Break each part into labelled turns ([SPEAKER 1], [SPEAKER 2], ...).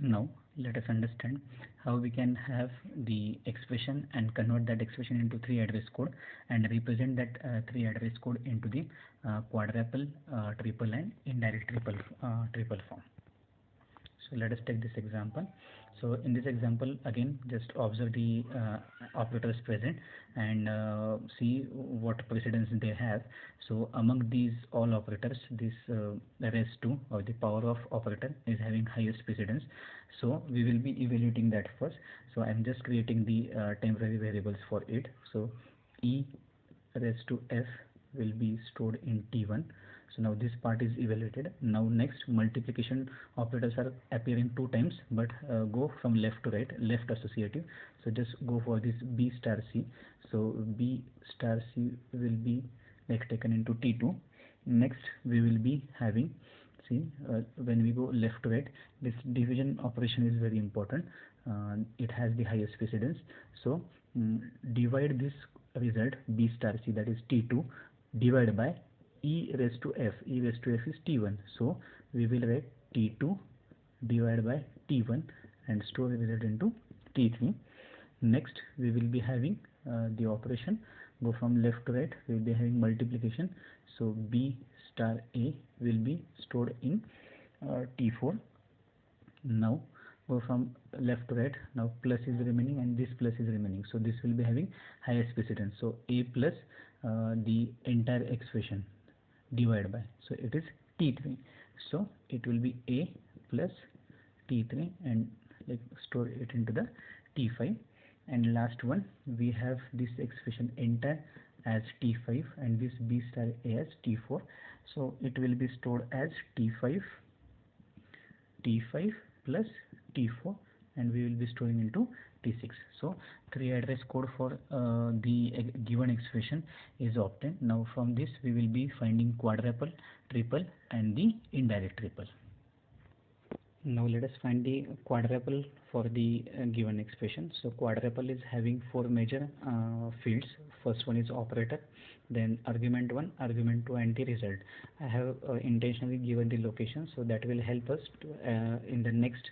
[SPEAKER 1] Now let us understand how we can have the expression and convert that expression into three address code and represent that three address code into the quadruple, triple and indirect triple form. So let us take this example. So in this example, again, just observe the operators present and see what precedence they have. So among these all operators, this res2 or the power of operator is having highest precedence. So we will be evaluating that first. So I'm just creating the temporary variables for it. So e raised to f will be stored in T1. So now this part is evaluated. Now next, multiplication operators are appearing two times, but go from left to right, left associative. So just go for this B star C. So B star C will be like taken into T2. Next we will be having, see, when we go left to right, this division operation is very important. It has the highest precedence. So divide this result B star C, that is T2, divided by e raised to f. E raised to f is T1. So we will write T2 divided by T1 and store the result into T3. Next we will be having the operation, go from left to right, we will be having multiplication. So B star A will be stored in T4. Now go from left to right, now plus is remaining and this plus is remaining, so this will be having highest precedence. So A plus the entire expression divided by, so it is T3. So it will be A plus T3 and like store it into the T5. And last one, we have this expression entire as T5 and this B star A as T4. So it will be stored as T5 plus T4 and we will be storing into T6. So three address code for the given expression is obtained. Now from this we will be finding quadruple, triple and the indirect triple. Now let us find the quadruple for the given expression. So quadruple is having four major fields. First one is operator, then argument 1, argument 2 and the result. I have intentionally given the location, so that will help us to, in the next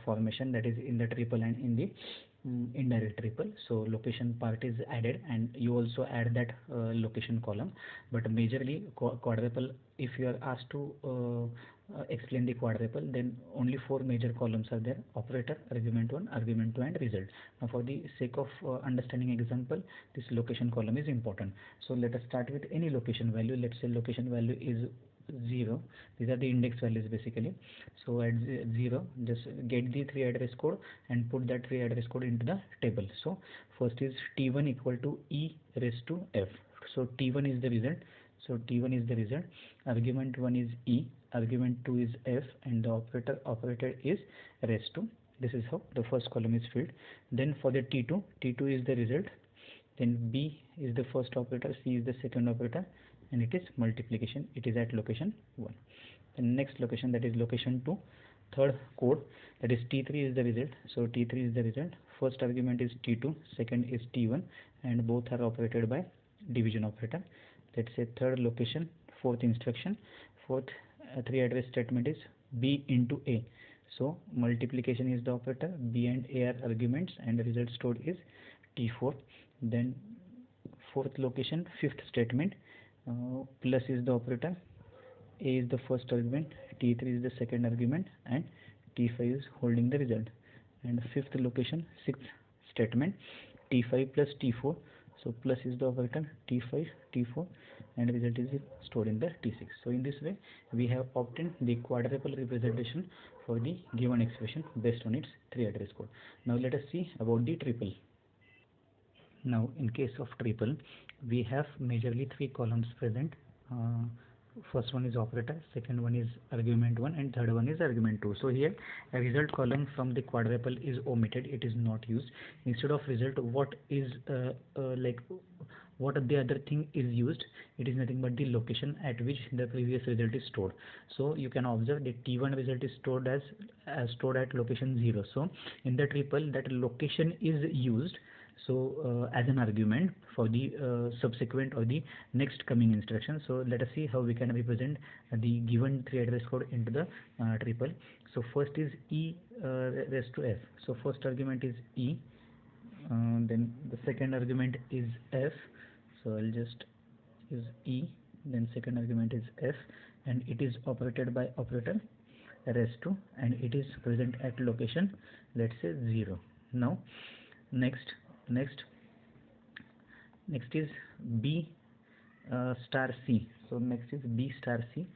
[SPEAKER 1] formation, that is in the triple and in the indirect triple. So location part is added and you also add that location column, but majorly quadruple, if you are asked to explain the quadruple, then only four major columns are there: operator, argument 1, argument 2 and result. Now for the sake of understanding example, this location column is important. So let us start with any location value. Let's say location value is 0. These are the index values basically. So at 0, just get the three address code and put that three address code into the table. So first is T1 equal to e raised to f. So T1 is the result. So T1 is the result. Argument 1 is e, argument 2 is f and the operator is raised to. This is how the first column is filled. Then for the T2 is the result, then B is the first operator, C is the second operator and it is multiplication. It is at location 1. The next location, that is location 2, third code, that is T3 is the result. So T3 is the result. First argument is T2, second is T1 and both are operated by division operator. Let's say third location, fourth instruction, fourth three address statement is B into A. So multiplication is the operator, B and A are arguments and the result stored is T4. Then fourth location, fifth statement, plus is the operator, A is the first argument, T3 is the second argument and T5 is holding the result. And fifth location, sixth statement, T5 plus T4. So plus is the operator, T5, T4 and result is stored in the T6. So in this way we have obtained the quadruple representation for the given expression based on its three address code. Now let us see about the triple. Now in case of triple, we have majorly three columns present. First one is operator, second one is argument 1 and third one is argument 2. So here a result column from the quadruple is omitted, it is not used. Instead of result, what is what the other thing is used? It is nothing but the location at which the previous result is stored. So you can observe the T1 result is stored as stored at location 0. So in the triple, that location is used so as an argument for the subsequent or the next coming instruction. So let us see how we can represent the given three address code into the triple. So first is e raised to f. So first argument is e, then the second argument is f. So I'll just use e, then second argument is f, and it is operated by operator raised to, and it is present at location, let's say 0. Now next is b star c. So next is b star c.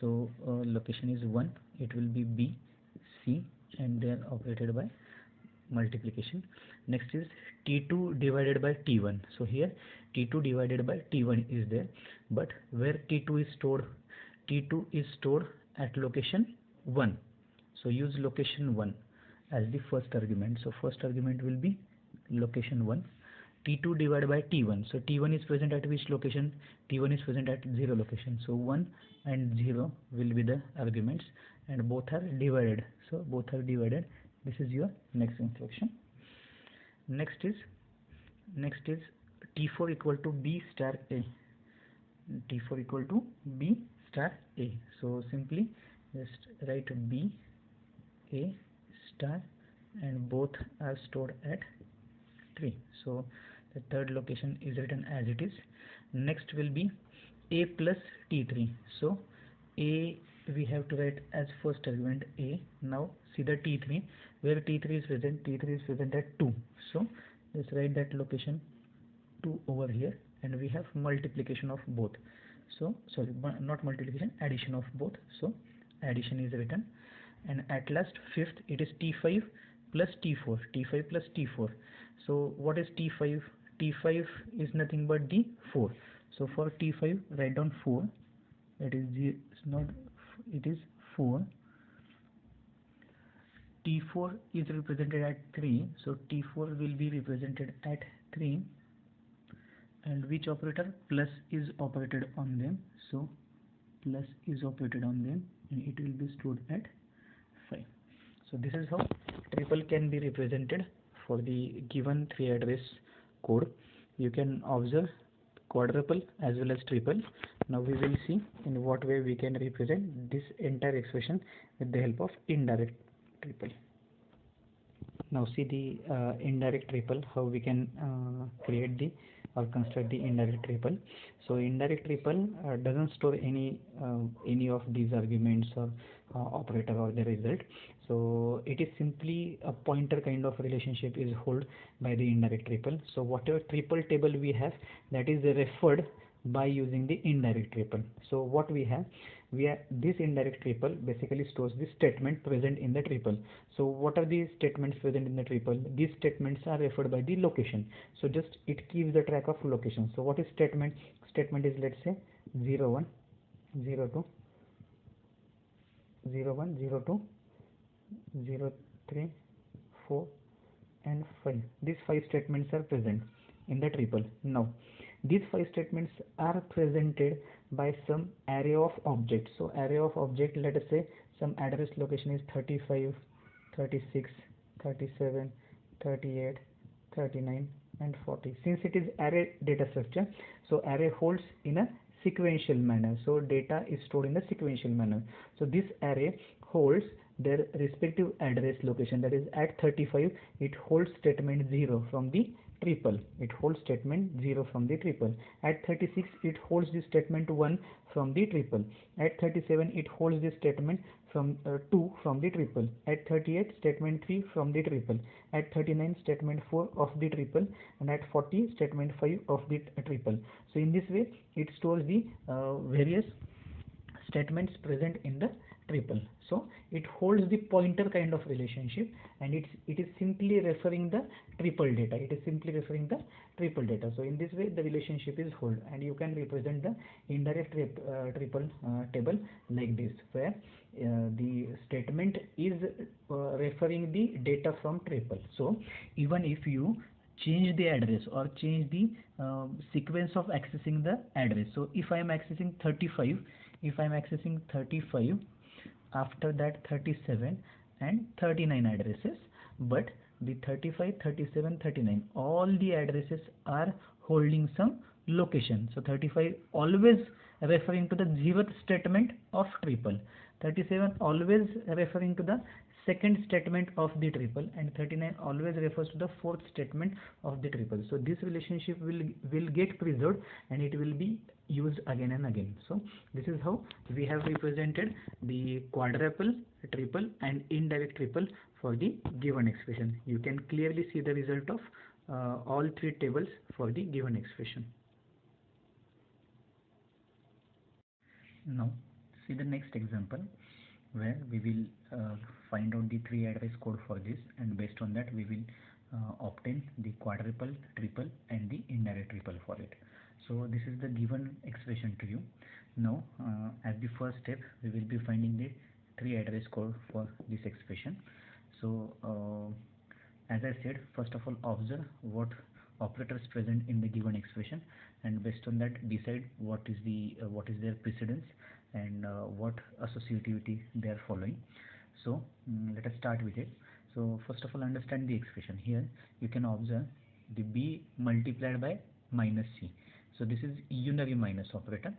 [SPEAKER 1] So location is 1, it will be b, c, and they are operated by multiplication. Next is t2 divided by t1. So here t2 divided by t1 is there, but where t2 is stored? T2 is stored at location 1. So use location 1 as the first argument. So first argument will be location 1. T2 divided by T1. So T1 is present at which location? T1 is present at 0 location. So 1 and 0 will be the arguments, and both are divided. So both are divided. This is your next instruction. Next is T4 equal to B star A. T4 equal to B star A. So simply just write B A star, and both are stored at 3. So the third location is written as it is. Next will be A plus T3. So A we have to write as first argument A. Now see the T3, where T3 is present? T3 is present at 2. So let's write that location 2 over here, and we have multiplication of both. So sorry, not multiplication, addition of both. So addition is written, and at last fifth, it is T5 plus T4. T5 plus T4. So what is T5? T5 is nothing but the 4. So for T5 write down 4. It is 4. T4 is represented at 3. So T4 will be represented at 3. And which operator? Plus is operated on them. So plus is operated on them, and it will be stored at 5. So this is how triple can be represented for the given 3 address code. You can observe quadruple as well as triple. Now we will see in what way we can represent this entire expression with the help of indirect triple. Now see the indirect triple, how we can create the or construct the indirect triple. So indirect triple doesn't store any of these arguments or operator or the result. So it is simply a pointer kind of relationship is held by the indirect triple. So whatever triple table we have, that is referred by using the indirect triple. So what we have this indirect triple basically stores the statement present in the triple. So what are these statements present in the triple? These statements are referred by the location. So just it keeps the track of location. So what is statement? Statement is, let's say 01, 02, 01, 02, 03, 4 and 5. These 5 statements are present in the triple. Now these 5 statements are presented by some array of objects. So array of object, let us say some address location is 35, 36, 37, 38, 39 and 40. Since it is array data structure, so array holds in a sequential manner. So data is stored in a sequential manner. So this array holds their respective address location. That is at 35 it holds statement 0 from the triple. It holds statement 0 from the triple. At 36 it holds the statement 1 from the triple. At 37 it holds the statement from 2 from the triple. At 38 statement 3 from the triple. At 39 statement 4 of the triple, and at 40 statement 5 of the triple. So in this way it stores the various statements present in the triple. So it holds the pointer kind of relationship, and it is simply referring the triple data. It is simply referring the triple data. So in this way the relationship is held, and you can represent the indirect triple table like this, where the statement is referring the data from triple. So even if you change the address or change the sequence of accessing the address, so if I am accessing 35, after that 37 and 39 addresses, but the 35, 37, 39, all the addresses are holding some location. So 35 always referring to the 0th statement of triple. 37 always referring to the second statement of the triple, and 39 always refers to the fourth statement of the triple. So this relationship will get preserved and it will be used again and again. So this is how we have represented the quadruple, triple and indirect triple for the given expression. You can clearly see the result of all three tables for the given expression. Now see the next example, where we will find out the three address code for this, and based on that we will obtain the quadruple, triple and the indirect triple for it. So this is the given expression to you. Now as the first step we will be finding the three address code for this expression. So as I said, first of all observe what operators present in the given expression, and based on that decide what is their precedence and what associativity they are following. So let us start with it. So first of all understand the expression. Here you can observe the b multiplied by minus c. So this is unary minus operator.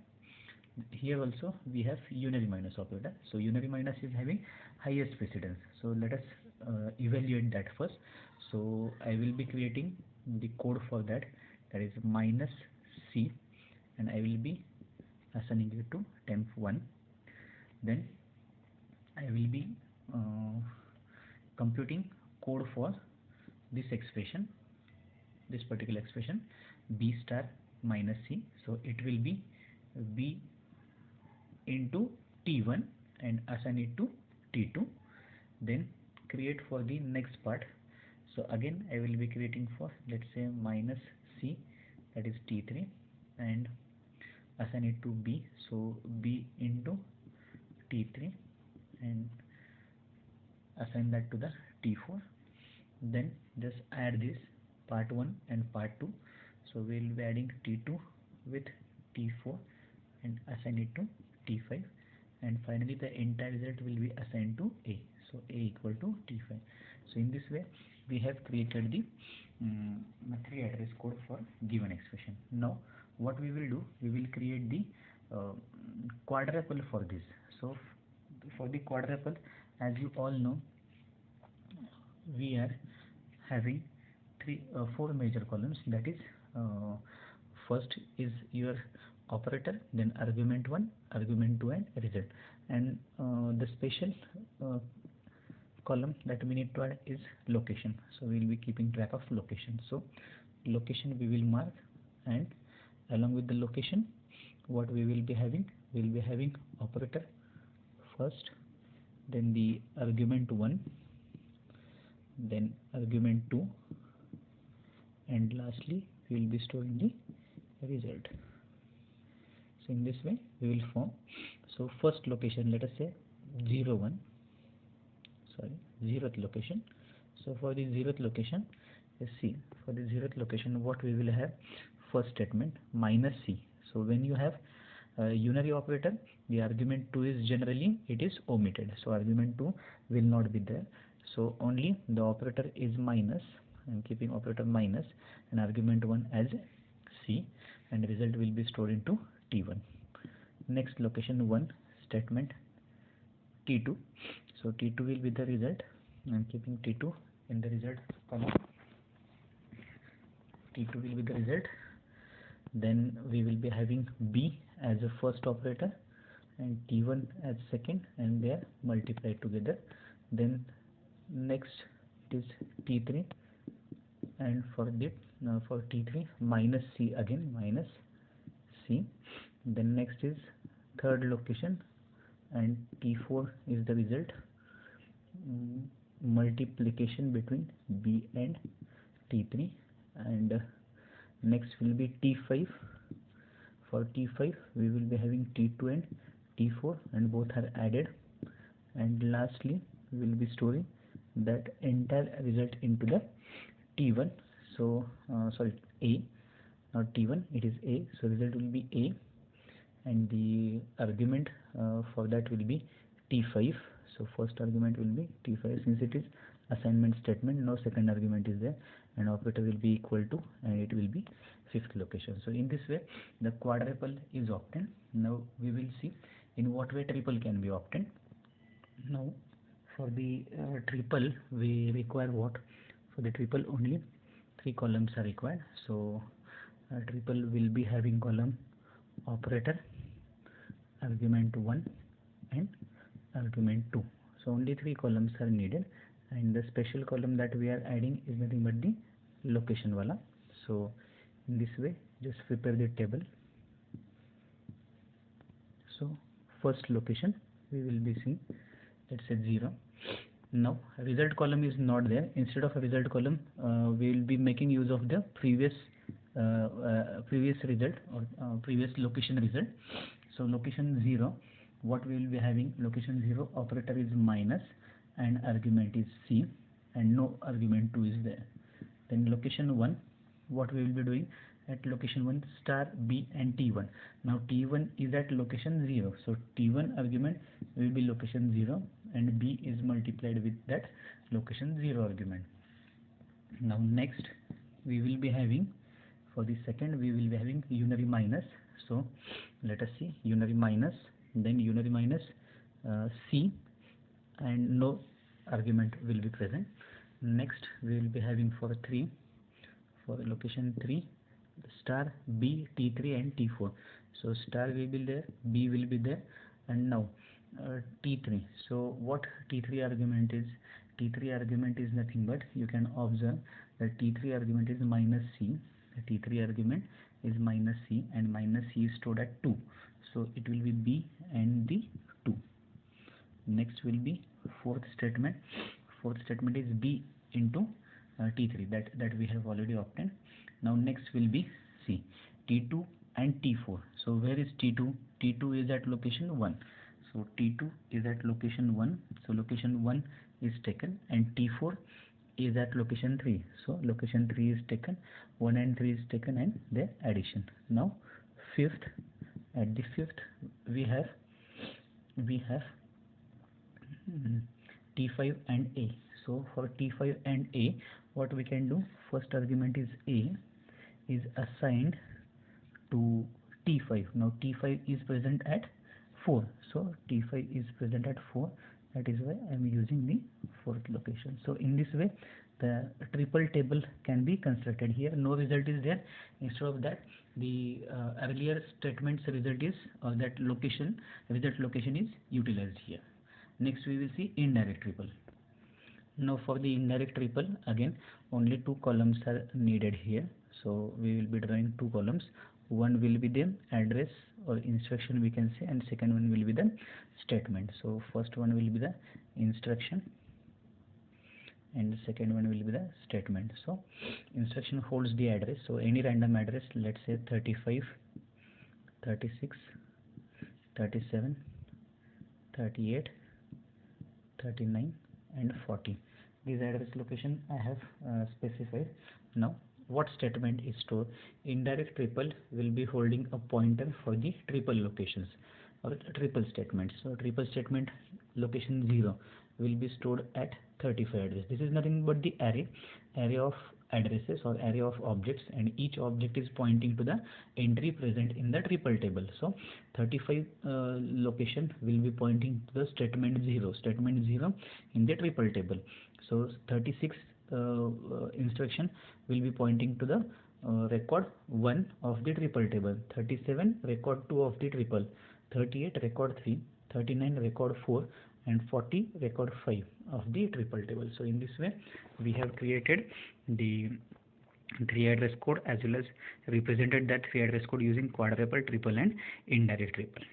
[SPEAKER 1] Here also we have unary minus operator. So unary minus is having highest precedence. So let us evaluate that first. So I will be creating the code for that, that is minus c, and I will be assigning it to temp1. Then I will be computing code for this expression, this particular expression, b star minus c. So it will be b into t1 and assign it to t2. Then create for the next part. So again I will be creating for, let's say, minus c, that is t3, and assign it to b. So b into t3 and assign that to the t4. Then just add this part 1 and part 2. So we will be adding t2 with t4 and assign it to t5, and finally the entire result will be assigned to a. So a equal to t5. So in this way we have created the three address code for given expression. Now what we will do, we will create the quadruple for this. So for the quadruple, as you all know, we are having four major columns. That is, first is your operator, then argument 1, argument 2 and result. And the special column that we need to add is location. So we will be keeping track of location. So location we will mark, and along with the location what we will be having, we will be having operator first, then the argument 1, then argument 2, and lastly we will be storing the result. So in this way we will form. So first location, let us say 0, 0th location. So for the 0th location, let's see, for the 0th location what we will have, first statement minus c. So when you have unary operator, the argument 2 is generally it is omitted. So argument 2 will not be there. So only the operator is minus. I am keeping operator minus and argument 1 as c, and result will be stored into t1. Next location 1 statement t2. So t2 will be the result. I am keeping t2 in the result column. t2 will be the result. Then we will be having b as a first operator and t1 as second, and they are multiplied together. Then next it is t3, and for t3 minus c, again minus c. Then next is third location, and t4 is the result. Multiplication between b and t3, and next will be t5. For t5 we will be having t2 and t4, and both are added, and lastly we will be storing that entire result into the t1. So sorry, a, not t1, it is a. So result will be a, and the argument for that will be t5. So first argument will be t5, since it is assignment statement, no second argument is there, and operator will be equal to, and it will be fifth location. So in this way the quadruple is obtained. Now we will see in what way triple can be obtained. Now for the triple we require what? For the triple only 3 columns are required. So triple will be having column operator, argument 1 and argument 2. So only 3 columns are needed, and the special column that we are adding is nothing but the location wala. So in this way just prepare the table. So first location we will be seeing, let's say 0. Now result column is not there. Instead of a result column we will be making use of the previous result or previous location result. So location 0, what we will be having, location 0 operator is minus and argument is C and no argument 2 is there. Then location 1, what we will be doing, at location 1 star B and T1. Now T1 is at location 0, so T1 argument will be location 0 and B is multiplied with that location 0 argument. Now next we will be having, for the second we will be having unary minus. So let us see, unary minus, then unary minus C and no argument will be present. Next we will be having for 3, for location 3 star B, T3 and T4. So star will be there, B will be there, and now T3. So what T3 argument is? T3 argument is nothing but, you can observe that T3 argument is minus C. The T3 argument is minus C and minus C is stored at 2. So it will be B and the 2. Next will be fourth statement. Fourth statement is B into T3, that we have already obtained. Now next will be C, T2 and T4. So where is T2? T2 is at location 1. So T2 is at location 1. So location 1 is taken, and T4 is at location 3. So location 3 is taken, 1 and 3 is taken, and their addition. Now fifth, at the fifth we have T5 and A. So for T5 and A, what we can do, first argument is A is assigned to T5. Now T5 is present at 4. So T5 is present at 4. That is why I am using the fourth location. So in this way the triple table can be constructed. Here no result is there. Instead of that, the earlier statement's result is, that location, result location is utilized here. Next we will see indirect triple. Now for the indirect triple, again only 2 columns are needed here. So we will be drawing 2 columns. One will be the address or instruction we can say, and second one will be the statement. So first one will be the instruction and the second one will be the statement. So instruction holds the address, so any random address, let's say 35, 36, 37, 38, 39 and 40. These address location I have specified. Now what statement is stored? Indirect triple will be holding a pointer for the triple locations or triple statements. So triple statement location 0 will be stored at 35 address. This is nothing but the array of addresses or array of objects, and each object is pointing to the entry present in the triple table. So 35 location will be pointing to the statement 0 in the triple table. So 36 instruction will be pointing to the record 1 of the triple table, 37 record 2 of the triple, 38 record 3, 39 record 4 and 40 record 5 of the triple table. So in this way we have created the 3 address code as well as represented that 3 address code using quadruple, triple and indirect triple.